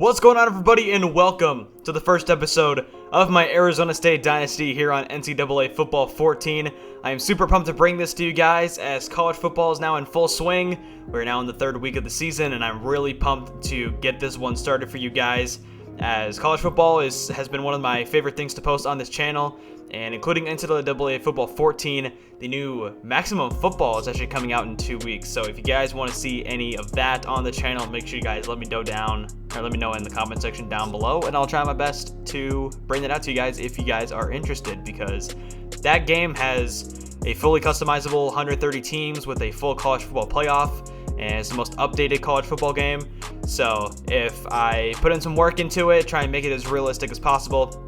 What's going on, everybody, and welcome to the first episode of my Arizona State Dynasty here on NCAA Football 14. I am super pumped to bring this to you guys as college football is now in full swing. We're now in the third week of the season, and I'm really pumped to get this one started for you guys, as college football has been one of my favorite things to post on this channel, and including NCAA Football 14, the new Maximum Football is actually coming out in 2 weeks. So if you guys want to see any of that on the channel, make sure you guys let me know in the comment section down below, and I'll try my best to bring that out to you guys if you guys are interested, because that game has a fully customizable 130 teams with a full college football playoff, and it's the most updated college football game. So if I put in some work into it, try and make it as realistic as possible,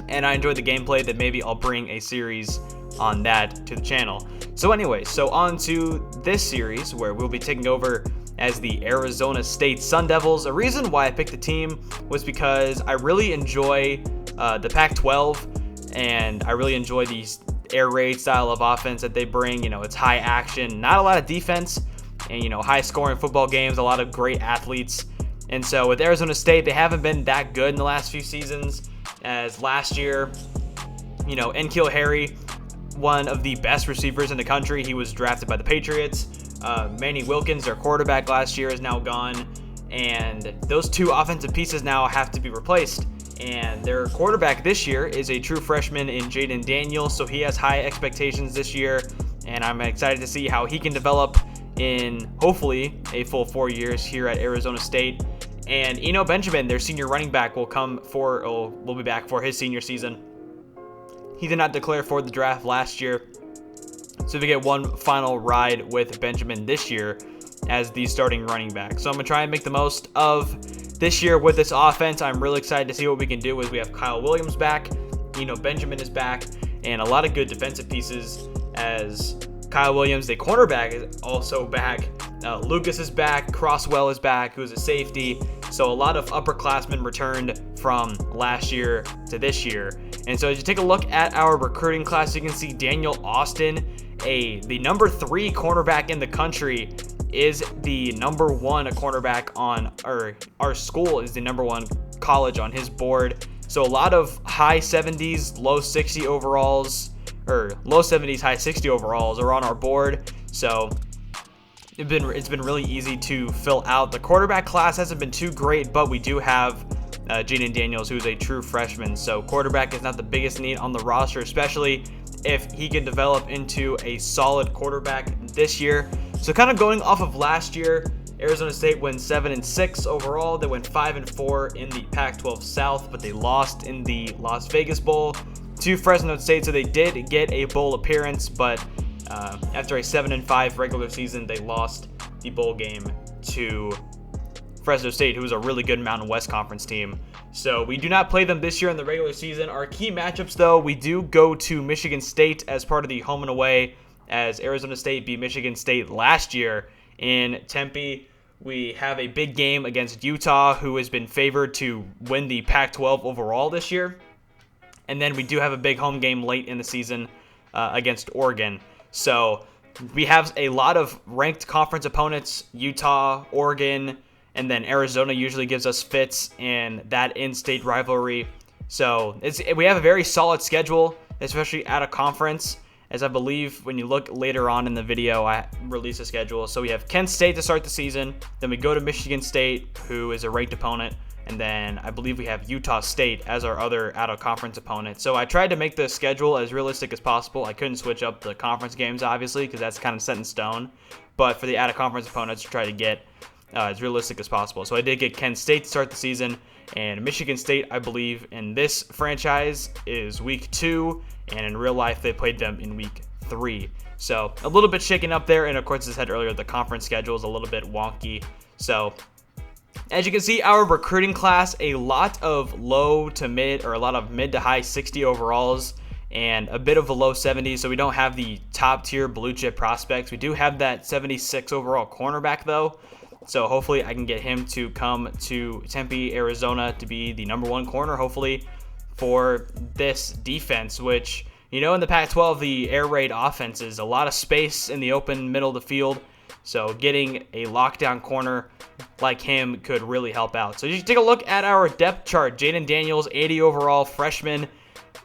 and I enjoy the gameplay, then maybe I'll bring a series on that to the channel. So anyway, so on to this series where we'll be taking over as the Arizona State Sun Devils. A reason why I picked the team was because I really enjoy the Pac-12, and I really enjoy these air raid style of offense that they bring. You know, it's high action, not a lot of defense, and high scoring football games, a lot of great athletes. And so with Arizona State, they haven't been that good in the last few seasons. As last year, N'Keal Harry, one of the best receivers in the country, he was drafted by the Patriots. Manny Wilkins, their quarterback last year, is now gone, and those two offensive pieces now have to be replaced. And their quarterback this year is a true freshman in Jayden Daniels, so he has high expectations this year, and I'm excited to see how he can develop in hopefully a full 4 years here at Arizona State. And Eno Benjamin, their senior running back, will be back for his senior season. He did not declare for the draft last year, so we get one final ride with Benjamin this year as the starting running back. So I'm going to try and make the most of this year with this offense. I'm really excited to see what we can do as we have Kyle Williams back, Eno Benjamin is back, and a lot of good defensive pieces as Kyle Williams, the cornerback, is also back. Lucas is back. Crosswell is back, who is a safety. So a lot of upperclassmen returned from last year to this year. And so as you take a look at our recruiting class, you can see Daniel Austin, the number 3 cornerback in the country, is the number 1 cornerback on our school is the number 1 college on his board. So a lot of high 70s, low 60 overalls, or low 70s, high 60 overalls are on our board. So it's been really easy to fill out. The quarterback class hasn't been too great, but we do have Jayden Daniels, who is a true freshman. So quarterback is not the biggest need on the roster, especially if he can develop into a solid quarterback this year. So kind of going off of last year, Arizona State went 7-6 overall. They went 5-4 in the Pac-12 South, but they lost in the Las Vegas Bowl to Fresno State. So they did get a bowl appearance, but after a 7-5 regular season, they lost the bowl game to Fresno State, who is a really good Mountain West Conference team. So we do not play them this year in the regular season. Our key matchups, though, we do go to Michigan State as part of the home and away, as Arizona State beat Michigan State last year in Tempe. We have a big game against Utah, who has been favored to win the Pac-12 overall this year. And then we do have a big home game late in the season against Oregon. So we have a lot of ranked conference opponents: Utah, Oregon, and then Arizona usually gives us fits in that in-state rivalry. So we have a very solid schedule, especially out of conference, as I believe when you look later on in the video, I release a schedule. So we have Kent State to start the season, then we go to Michigan State, who is a ranked opponent, and then I believe we have Utah State as our other out-of-conference opponent. So I tried to make the schedule as realistic as possible. I couldn't switch up the conference games, obviously, because that's kind of set in stone. But for the out-of-conference opponents, try to get as realistic as possible. So I did get Kent State to start the season, and Michigan State, I believe, in this franchise is week 2, and in real life, they played them in week 3. So a little bit shaken up there, and of course, as I said earlier, the conference schedule is a little bit wonky. So as you can see, our recruiting class, a lot of low to mid, or a lot of mid to high 60 overalls, and a bit of a low 70s, so we don't have the top tier blue chip prospects. We do have that 76 overall cornerback, though, so hopefully I can get him to come to Tempe, Arizona to be the number 1 corner, hopefully, for this defense, which, in the Pac-12, the air raid offense is a lot of space in the open middle of the field. So getting a lockdown corner like him could really help out. So you take a look at our depth chart. Jaden Daniels, 80 overall, freshman,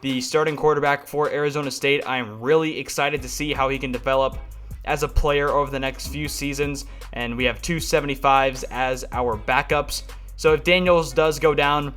the starting quarterback for Arizona State. I am really excited to see how he can develop as a player over the next few seasons. And we have 2 75s as our backups. So if Daniels does go down,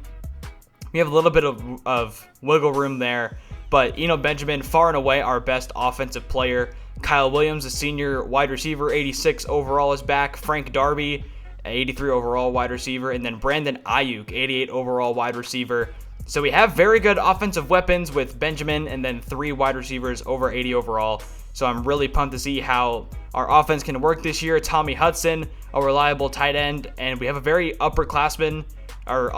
we have a little bit of wiggle room there. But Eno Benjamin, far and away our best offensive player. Kyle Williams, a senior wide receiver, 86 overall, is back. Frank Darby, 83 overall wide receiver. And then Brandon Ayuk, 88 overall wide receiver. So we have very good offensive weapons with Benjamin and then 3 wide receivers over 80 overall. So I'm really pumped to see how our offense can work this year. Tommy Hudson, a reliable tight end. And we have a very upperclassman. Our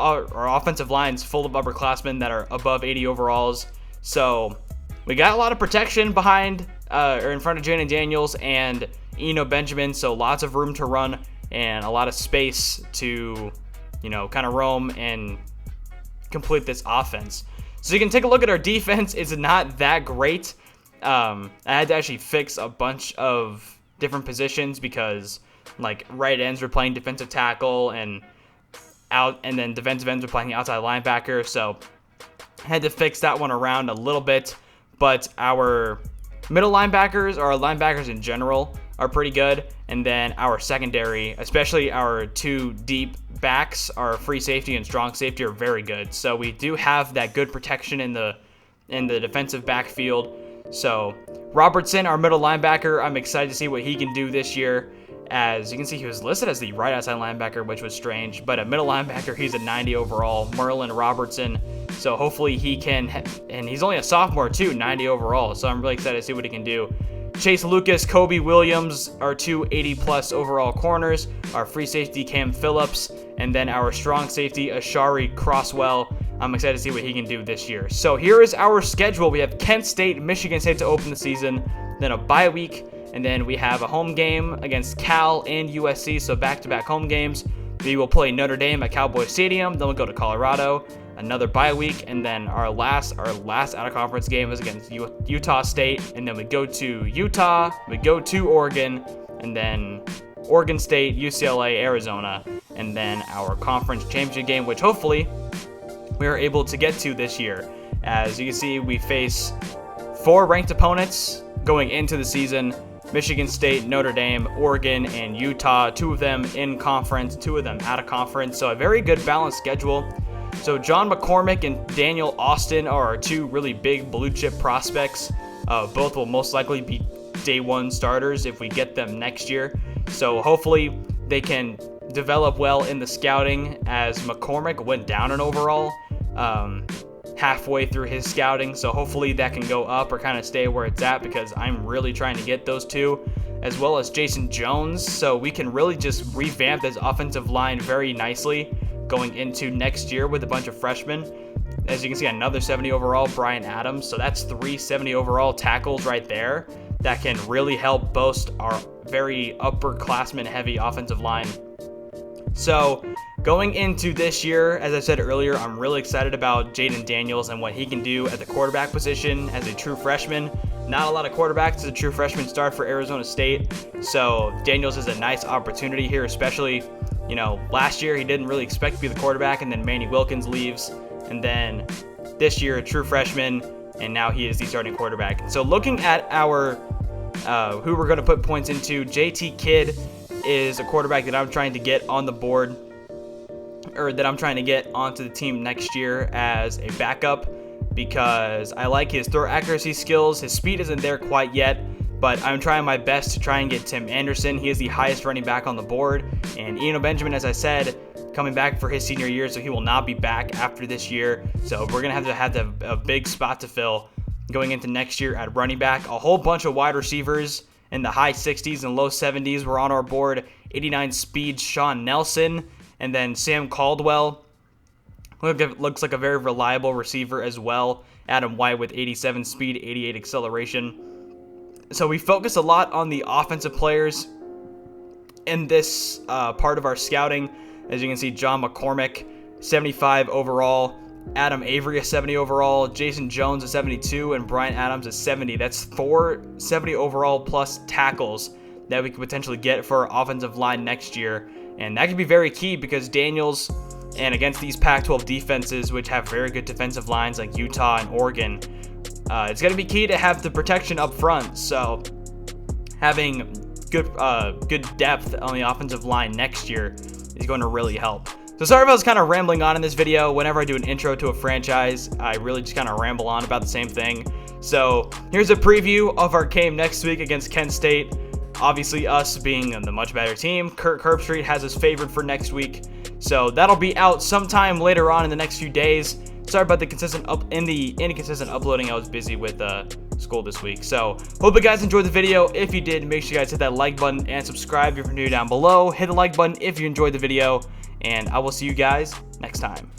offensive line's full of upperclassmen that are above 80 overalls. So we got a lot of protection behind or in front of Jaden Daniels and Eno Benjamin. So lots of room to run and a lot of space to, kind of roam and complete this offense. So you can take a look at our defense. It's not that great. I had to actually fix a bunch of different positions because like right ends were playing defensive tackle and then defensive ends were playing outside linebacker. So I had to fix that one around a little bit, but our middle linebackers, or our linebackers in general, are pretty good. And then our secondary, especially our 2 deep backs, our free safety and strong safety, are very good. So we do have that good protection in the defensive backfield. So Robertson, our middle linebacker, I'm excited to see what he can do this year. As you can see, he was listed as the right outside linebacker, which was strange. But at middle linebacker, he's a 90 overall, Merlin Robertson. So hopefully he can, and he's only a sophomore too, 90 overall. So I'm really excited to see what he can do. Chase Lucas, Kobe Williams, our 2 80-plus overall corners. Our free safety, Cam Phillips. And then our strong safety, Ashari Crosswell. I'm excited to see what he can do this year. So here is our schedule. We have Kent State, Michigan State to open the season. Then a bye week. And then we have a home game against Cal and USC, so back-to-back home games. We will play Notre Dame at Cowboy Stadium. Then we'll go to Colorado, another bye week, and then our last out-of-conference game is against Utah State. And then we go to Utah, we go to Oregon, and then Oregon State, UCLA, Arizona, and then our conference championship game, which hopefully we are able to get to this year. As you can see, we face 4 ranked opponents going into the season. Michigan State, Notre Dame, Oregon, and Utah. 2 of them in conference, 2 of them out of conference. So a very good balanced schedule. So John McCormick and Daniel Austin are our 2 really big blue chip prospects. Both will most likely be day 1 starters if we get them next year. So hopefully they can develop well in the scouting, as McCormick went down in overall halfway through his scouting, so hopefully that can go up or kind of stay where it's at, because I'm really trying to get those 2, as well as Jason Jones, so we can really just revamp this offensive line very nicely going into next year with a bunch of freshmen. As you can see, another 70 overall, Brian Adams, so that's 3 70 overall tackles right there that can really help boast our very upperclassman heavy offensive line. So going into this year, as I said earlier, I'm really excited about Jaden Daniels and what he can do at the quarterback position as a true freshman. Not a lot of quarterbacks as a true freshman start for Arizona State, so Daniels is a nice opportunity here, especially, last year he didn't really expect to be the quarterback, and then Manny Wilkins leaves, and then this year a true freshman, and now he is the starting quarterback. So looking at our who we're going to put points into, JT Kidd is a quarterback that I'm trying to get on the board, or that I'm trying to get onto the team next year as a backup, because I like his throw accuracy skills. His speed isn't there quite yet, but I'm trying my best to try and get Tim Anderson. He is the highest running back on the board, and Eno Benjamin, as I said, coming back for his senior year, so he will not be back after this year. So we're going to have a big spot to fill going into next year at running back. A whole bunch of wide receivers in the high 60s and low 70s were on our board. 89 speed Sean Nelson, and then Sam Caldwell looks like a very reliable receiver as well. Adam White with 87 speed, 88 acceleration. So we focus a lot on the offensive players in this part of our scouting. As you can see, John McCormick, 75 overall. Adam Avery, a 70 overall. Jason Jones, a 72. And Brian Adams, a 70. That's 4 70 overall plus tackles that we could potentially get for our offensive line next year. And that could be very key because Daniels, and against these Pac-12 defenses, which have very good defensive lines like Utah and Oregon, it's going to be key to have the protection up front. So having good depth on the offensive line next year is going to really help. So sorry if I was kind of rambling on in this video. Whenever I do an intro to a franchise, I really just kind of ramble on about the same thing. So here's a preview of our game next week against Kent State. Obviously, us being the much better team, Kirk Herbstreit has us favored for next week. So that'll be out sometime later on in the next few days. Sorry about the inconsistent uploading. I was busy with school this week. So hope you guys enjoyed the video. If you did, make sure you guys hit that like button and subscribe if you're new down below. Hit the like button if you enjoyed the video, and I will see you guys next time.